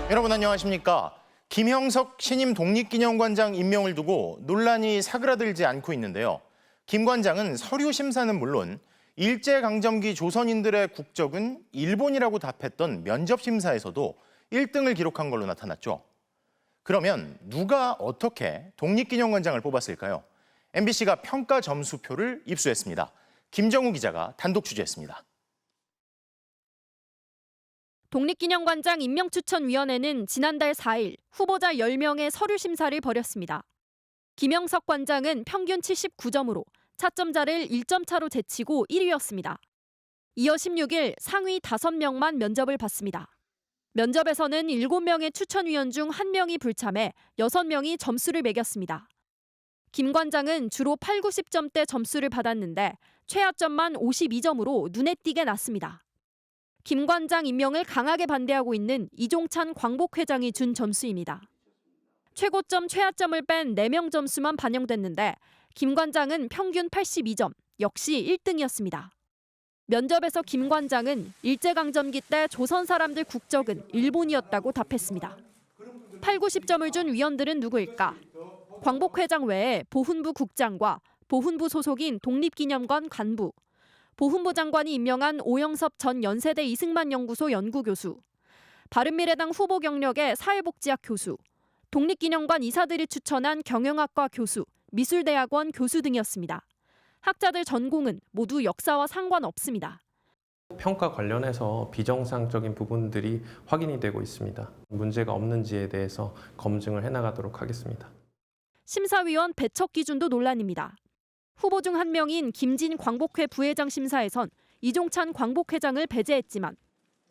여러분 안녕하십니까? 김형석 신임 독립기념관장 임명을 두고 논란이 사그라들지 않고 있는데요. 김 관장은 서류 심사는 물론 일제강점기 조선인들의 국적은 일본이라고 답했던 면접 심사에서도 1등을 기록한 걸로 나타났죠. 그러면 누가 어떻게 독립기념관장을 뽑았을까요? MBC가 평가 점수표를 입수했습니다. 김정우 기자가 단독 취재했습니다. 독립기념관장 임명추천위원회는 지난달 4일 후보자 10명의 서류 심사를 벌였습니다. 김형석 관장은 평균 79점으로 차점자를 1점 차로 제치고 1위였습니다. 이어 16일 상위 5명만 면접을 봤습니다. 면접에서는 7명의 추천위원 중 1명이 불참해 6명이 점수를 매겼습니다. 김 관장은 주로 8, 90점대 점수를 받았는데 최하점만 52점으로 눈에 띄게 낮습니다. 김 관장 임명을 강하게 반대하고 있는 이종찬 광복회장이 준 점수입니다. 최고점, 최하점을 뺀 4명 점수만 반영됐는데 김 관장은 평균 82점, 역시 1등이었습니다. 면접에서 김 관장은 일제강점기 때 조선 사람들 국적은 일본이었다고 답했습니다. 8, 90점을 준 위원들은 누구일까? 광복회장 외에 보훈부 국장과 보훈부 소속인 독립기념관 관부, 보훈부 장관이 임명한 오영섭 전 연세대 이승만 연구소 연구교수, 바른미래당 후보 경력의 사회복지학 교수, 독립기념관 이사들이 추천한 경영학과 교수, 미술대학원 교수 등이었습니다. 학자들 전공은 모두 역사와 상관없습니다. 평가 관련해서 비정상적인 부분들이 확인이 되고 있습니다. 문제가 없는지에 대해서 검증을 해나가도록 하겠습니다. 심사위원 배척 기준도 논란입니다. 후보 중 1명인 김진 광복회 부회장 심사에선 이종찬 광복회장을 배제했지만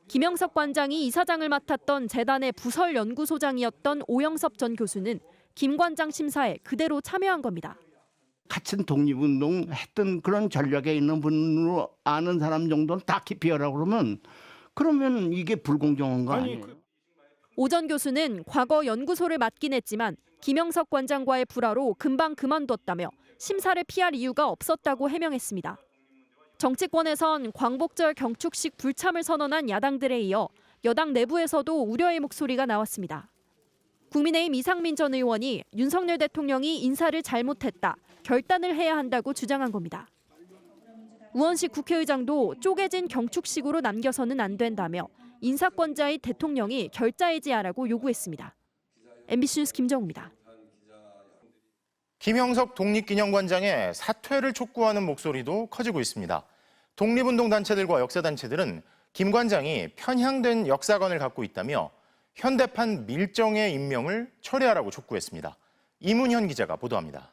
김형석 관장이 이사장을 맡았던 재단의 부설 연구소장이었던 오영섭 전 교수는 김 관장 심사에 그대로 참여한 겁니다. 같은 독립운동 했던 그런 전력에 있는 분으로 아는 사람 정도는 다 기피하라고 그러면 이게 불공정한 거 아니에요? 오 전 교수는 과거 연구소를 맡긴 했지만 김형석 관장과의 불화로 금방 그만뒀다며 심사를 피할 이유가 없었다고 해명했습니다. 정치권에선 광복절 경축식 불참을 선언한 야당들에 이어 여당 내부에서도 우려의 목소리가 나왔습니다. 국민의힘 이상민 전 의원이 윤석열 대통령이 인사를 잘못했다, 결단을 해야 한다고 주장한 겁니다. 우원식 국회의장도 쪼개진 경축식으로 남겨서는 안 된다며 인사권자의 대통령이 결자해지하라고 요구했습니다. MBC 뉴스 김정우입니다. 김형석 독립기념관장의 사퇴를 촉구하는 목소리도 커지고 있습니다. 독립운동단체들과 역사단체들은 김 관장이 편향된 역사관을 갖고 있다며 현대판 밀정의 임명을 철회하라고 촉구했습니다. 이문현 기자가 보도합니다.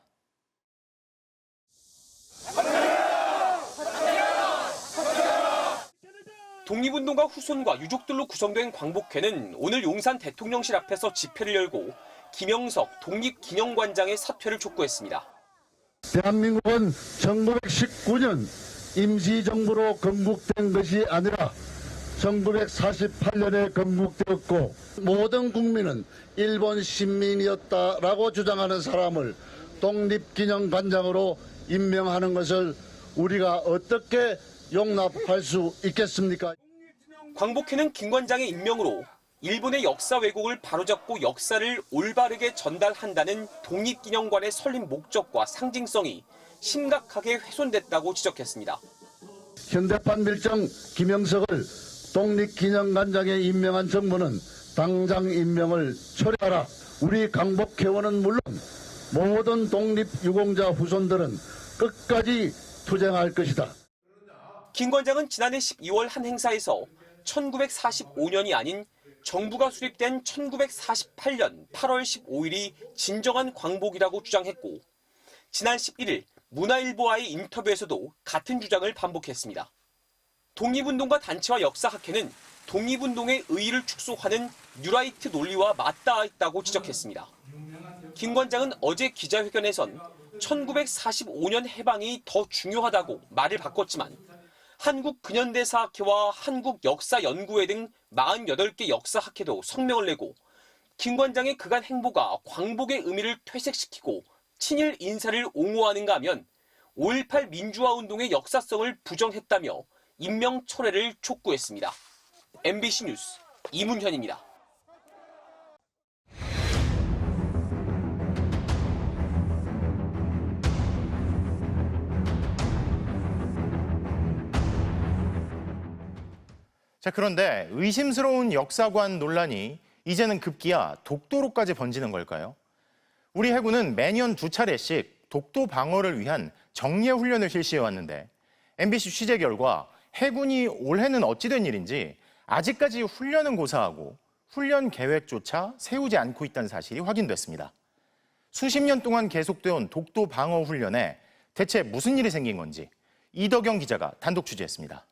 독립운동가 후손과 유족들로 구성된 광복회는 오늘 용산 대통령실 앞에서 집회를 열고 김형석 독립기념관장의 사퇴를 촉구했습니다. 대한민국은 1919년 임시정부로 건국된 것이 아니라 1948년에 건국되었고 모든 국민은 일본 시민이었다라고 주장하는 사람을 독립기념관장으로 임명하는 것을 우리가 어떻게 용납할 수 있겠습니까? 광복회는 김 관장의 임명으로 일본의 역사 왜곡을 바로잡고 역사를 올바르게 전달한다는 독립기념관의 설립 목적과 상징성이 심각하게 훼손됐다고 지적했습니다. 현대판 밀정 김형석을 독립기념관장에 임명한 정부는 당장 임명을 철회하라. 우리 광복회원은 물론 모든 독립유공자 후손들은 끝까지 투쟁할 것이다. 김 관장은 지난해 12월 한 행사에서 1945년이 아닌 정부가 수립된 1948년 8월 15일이 진정한 광복이라고 주장했고 지난 11일 문화일보와의 인터뷰에서도 같은 주장을 반복했습니다. 독립운동가 단체와 역사학회는 독립운동의 의의를 축소하는 뉴라이트 논리와 맞닿아 있다고 지적했습니다. 김 관장은 어제 기자회견에선 1945년 해방이 더 중요하다고 말을 바꿨지만 한국근현대사학회와 한국역사연구회 등 48개 역사학회도 성명을 내고 김 관장의 그간 행보가 광복의 의미를 퇴색시키고 친일 인사를 옹호하는가 하면 5.18 민주화운동의 역사성을 부정했다며 임명 철회를 촉구했습니다. MBC 뉴스 이문현입니다. 자, 그런데 의심스러운 역사관 논란이 이제는 급기야 독도로까지 번지는 걸까요? 우리 해군은 매년 2차례씩 독도 방어를 위한 정예 훈련을 실시해 왔는데 MBC 취재 결과 해군이 올해는 어찌 된 일인지 아직까지 훈련은 고사하고 훈련 계획조차 세우지 않고 있다는 사실이 확인됐습니다. 수십 년 동안 계속되어온 독도 방어 훈련에 대체 무슨 일이 생긴 건지 이덕영 기자가 단독 취재했습니다.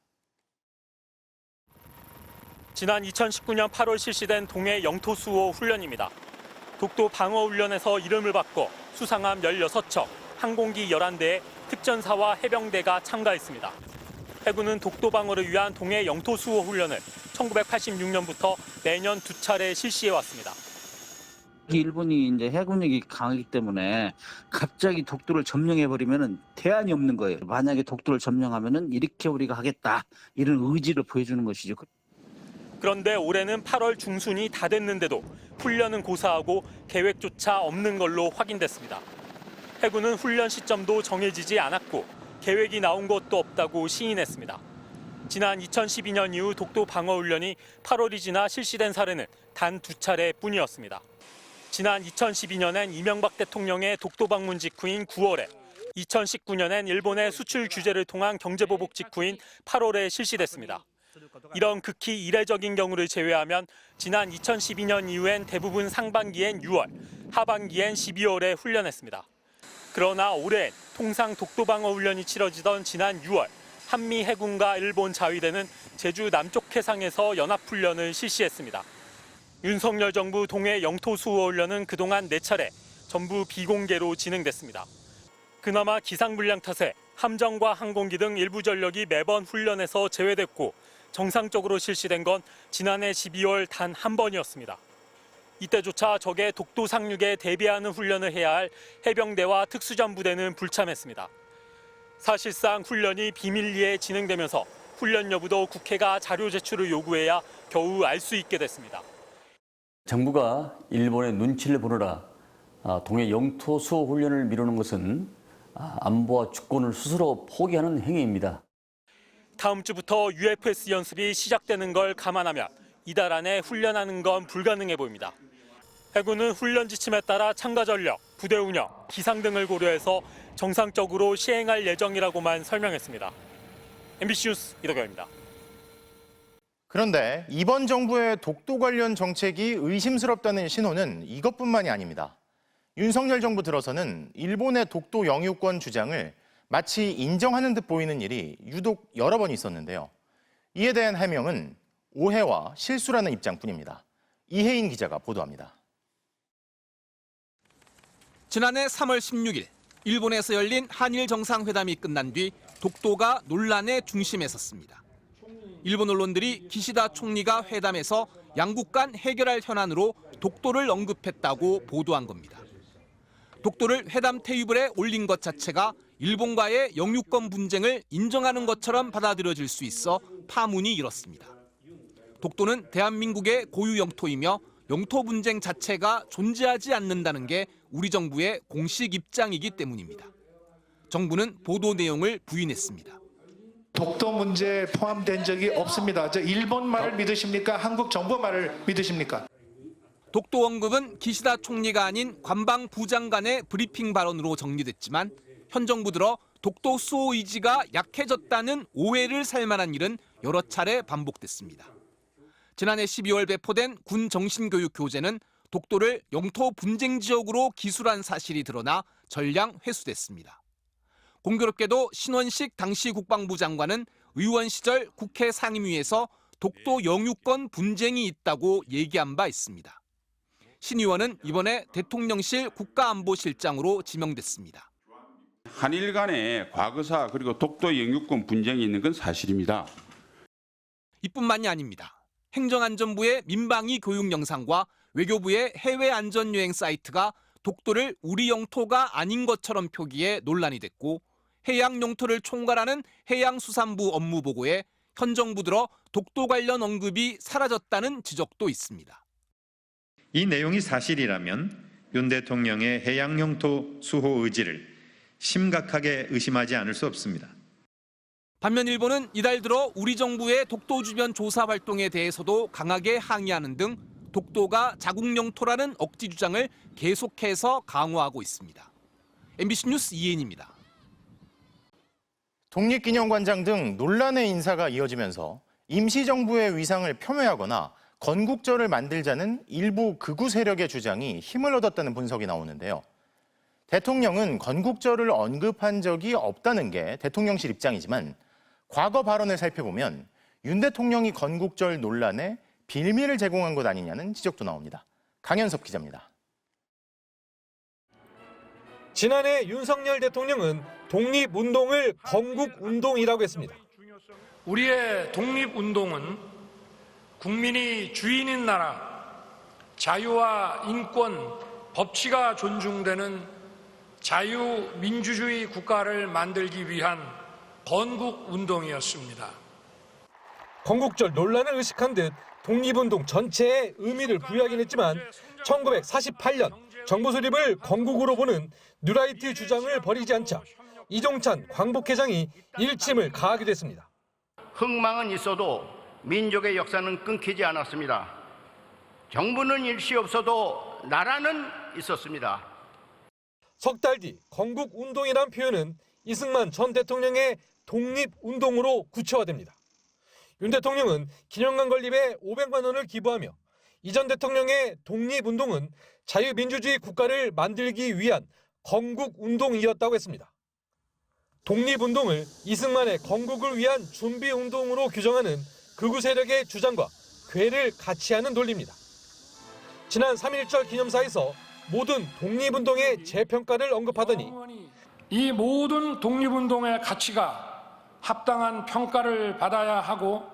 지난 2019년 8월 실시된 동해 영토 수호 훈련입니다. 독도 방어 훈련에서 이름을 바꿔 수상함 16척, 항공기 11대의 특전사와 해병대가 참가했습니다. 해군은 독도 방어를 위한 동해 영토 수호 훈련을 1986년부터 매년 2차례 실시해 왔습니다. 일본이 이제 해군력이 강하기 때문에 갑자기 독도를 점령해버리면은 대안이 없는 거예요. 만약에 독도를 점령하면은 이렇게 우리가 하겠다 이런 의지를 보여주는 것이죠. 그런데 올해는 8월 중순이 다 됐는데도 훈련은 고사하고 계획조차 없는 걸로 확인됐습니다. 해군은 훈련 시점도 정해지지 않았고 계획이 나온 것도 없다고 시인했습니다. 지난 2012년 이후 독도 방어 훈련이 8월이 지나 실시된 사례는 단 2차례뿐이었습니다. 지난 2012년엔 이명박 대통령의 독도 방문 직후인 9월에, 2019년엔 일본의 수출 규제를 통한 경제보복 직후인 8월에 실시됐습니다. 이런 극히 이례적인 경우를 제외하면 지난 2012년 이후엔 대부분 상반기엔 6월, 하반기엔 12월에 훈련했습니다. 그러나 올해엔 통상 독도 방어 훈련이 치러지던 지난 6월, 한미 해군과 일본 자위대는 제주 남쪽 해상에서 연합훈련을 실시했습니다. 윤석열 정부 동해 영토 수호 훈련은 그동안 4차례 전부 비공개로 진행됐습니다. 그나마 기상불량 탓에 함정과 항공기 등 일부 전력이 매번 훈련에서 제외됐고 정상적으로 실시된 건 지난해 12월 단 한 번이었습니다. 이때조차 적의 독도 상륙에 대비하는 훈련을 해야 할 해병대와 특수전부대는 불참했습니다. 사실상 훈련이 비밀리에 진행되면서 훈련 여부도 국회가 자료 제출을 요구해야 겨우 알 수 있게 됐습니다. 정부가 일본의 눈치를 보느라 동해 영토 수호 훈련을 미루는 것은 안보와 주권을 스스로 포기하는 행위입니다. 다음 주부터 UFS 연습이 시작되는 걸 감안하면 이달 안에 훈련하는 건 불가능해 보입니다. 해군은 훈련 지침에 따라 참가 전력, 부대 운영, 기상 등을 고려해서 정상적으로 시행할 예정이라고만 설명했습니다. MBC 뉴스 이덕영입니다. 그런데 이번 정부의 독도 관련 정책이 의심스럽다는 신호는 이것뿐만이 아닙니다. 윤석열 정부 들어서는 일본의 독도 영유권 주장을 마치 인정하는 듯 보이는 일이 유독 여러 번 있었는데요. 이에 대한 해명은 오해와 실수라는 입장뿐입니다. 이혜인 기자가 보도합니다. 지난해 3월 16일 일본에서 열린 한일 정상회담이 끝난 뒤 독도가 논란의 중심에 섰습니다. 일본 언론들이 기시다 총리가 회담에서 양국 간 해결할 현안으로 독도를 언급했다고 보도한 겁니다. 독도를 회담 테이블에 올린 것 자체가 일본과의 영유권 분쟁을 인정하는 것처럼 받아들여질 수 있어 파문이 일었습니다. 독도는 대한민국의 고유 영토이며 영토 분쟁 자체가 존재하지 않는다는 게 우리 정부의 공식 입장이기 때문입니다. 정부는 보도 내용을 부인했습니다. 독도 문제에 포함된 적이 없습니다. 저 일본 말을 믿으십니까? 한국 정부 말을 믿으십니까? 독도 언급은 기시다 총리가 아닌 관방 부장관의 브리핑 발언으로 정리됐지만 현 정부 들어 독도 수호 의지가 약해졌다는 오해를 살 만한 일은 여러 차례 반복됐습니다. 지난해 12월 배포된 군 정신교육 교재는 독도를 영토 분쟁 지역으로 기술한 사실이 드러나 전량 회수됐습니다. 공교롭게도 신원식 당시 국방부 장관은 의원 시절 국회 상임위에서 독도 영유권 분쟁이 있다고 얘기한 바 있습니다. 신 의원은 이번에 대통령실 국가안보실장으로 지명됐습니다. 한일 간의 과거사 그리고 독도 영유권 분쟁이 있는 건 사실입니다. 이뿐만이 아닙니다. 행정안전부의 민방위 교육 영상과 외교부의 해외 안전여행 사이트가 독도를 우리 영토가 아닌 것처럼 표기해 논란이 됐고 해양 영토를 총괄하는 해양수산부 업무보고에 현 정부 들어 독도 관련 언급이 사라졌다는 지적도 있습니다. 이 내용이 사실이라면 윤 대통령의 해양 영토 수호 의지를 심각하게 의심하지 않을 수 없습니다. 반면 일본은 이달 들어 우리 정부의 독도 주변 조사 활동에 대해서도 강하게 항의하는 등 독도가 자국 영토라는 억지 주장을 계속해서 강화하고 있습니다. MBC 뉴스 이혜인입니다. 독립기념관장 등 논란의 인사가 이어지면서 임시정부의 위상을 폄훼하거나 건국절을 만들자는 일부 극우 세력의 주장이 힘을 얻었다는 분석이 나오는데요. 대통령은 건국절을 언급한 적이 없다는 게 대통령실 입장이지만 과거 발언을 살펴보면 윤 대통령이 건국절 논란에 빌미를 제공한 것 아니냐는 지적도 나옵니다. 강현섭 기자입니다. 지난해 윤석열 대통령은 독립운동을 건국운동이라고 했습니다. 우리의 독립운동은 국민이 주인인 나라, 자유와 인권, 법치가 존중되는 자유민주주의 국가를 만들기 위한 건국운동이었습니다. 건국절 논란을 의식한 듯 독립운동 전체에 의미를 부여하긴 했지만 1948년 정부 수립을 건국으로 보는 뉴라이트 주장을 버리지 않자 이종찬 광복회장이 일침을 가하게 됐습니다. 흥망은 있어도 민족의 역사는 끊기지 않았습니다. 정부는 일시 없어도 나라는 있었습니다. 석 달 뒤 건국운동이란 표현은 이승만 전 대통령의 독립운동으로 구체화됩니다. 윤 대통령은 기념관 건립에 500만 원을 기부하며 이 전 대통령의 독립운동은 자유민주주의 국가를 만들기 위한 건국운동이었다고 했습니다. 독립운동을 이승만의 건국을 위한 준비운동으로 규정하는 극우 세력의 주장과 궤를 같이 하는 논리입니다. 지난 3.1절 기념사에서 모든 독립운동의 재평가를 언급하더니 이 모든 독립운동의 가치가 합당한 평가를 받아야 하고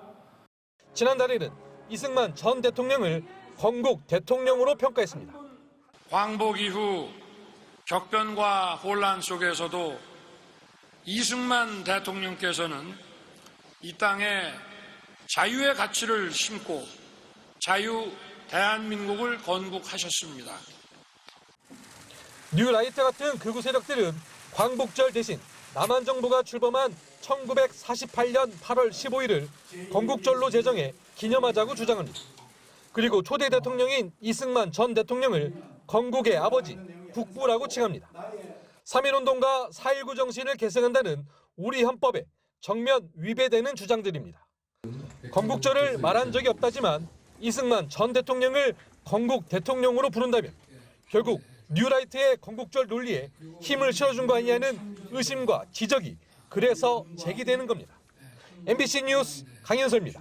지난달에는 이승만 전 대통령을 건국 대통령으로 평가했습니다. 광복 이후 격변과 혼란 속에서도 이승만 대통령께서는 이 땅에 자유의 가치를 심고 자유 대한민국을 건국하셨습니다. 뉴라이트 같은 극우 세력들은 광복절 대신 남한 정부가 출범한 1948년 8월 15일을 건국절로 제정해 기념하자고 주장합니다. 그리고 초대 대통령인 이승만 전 대통령을 건국의 아버지, 국부라고 칭합니다. 3.1운동과 4.19 정신을 계승한다는 우리 헌법에 정면 위배되는 주장들입니다. 건국절을 말한 적이 없다지만 이승만 전 대통령을 건국 대통령으로 부른다면 결국 뉴라이트의 건국절 논리에 힘을 실어준 거 아니냐는 의심과 지적이 그래서 제기되는 겁니다. MBC 뉴스 강현서입니다.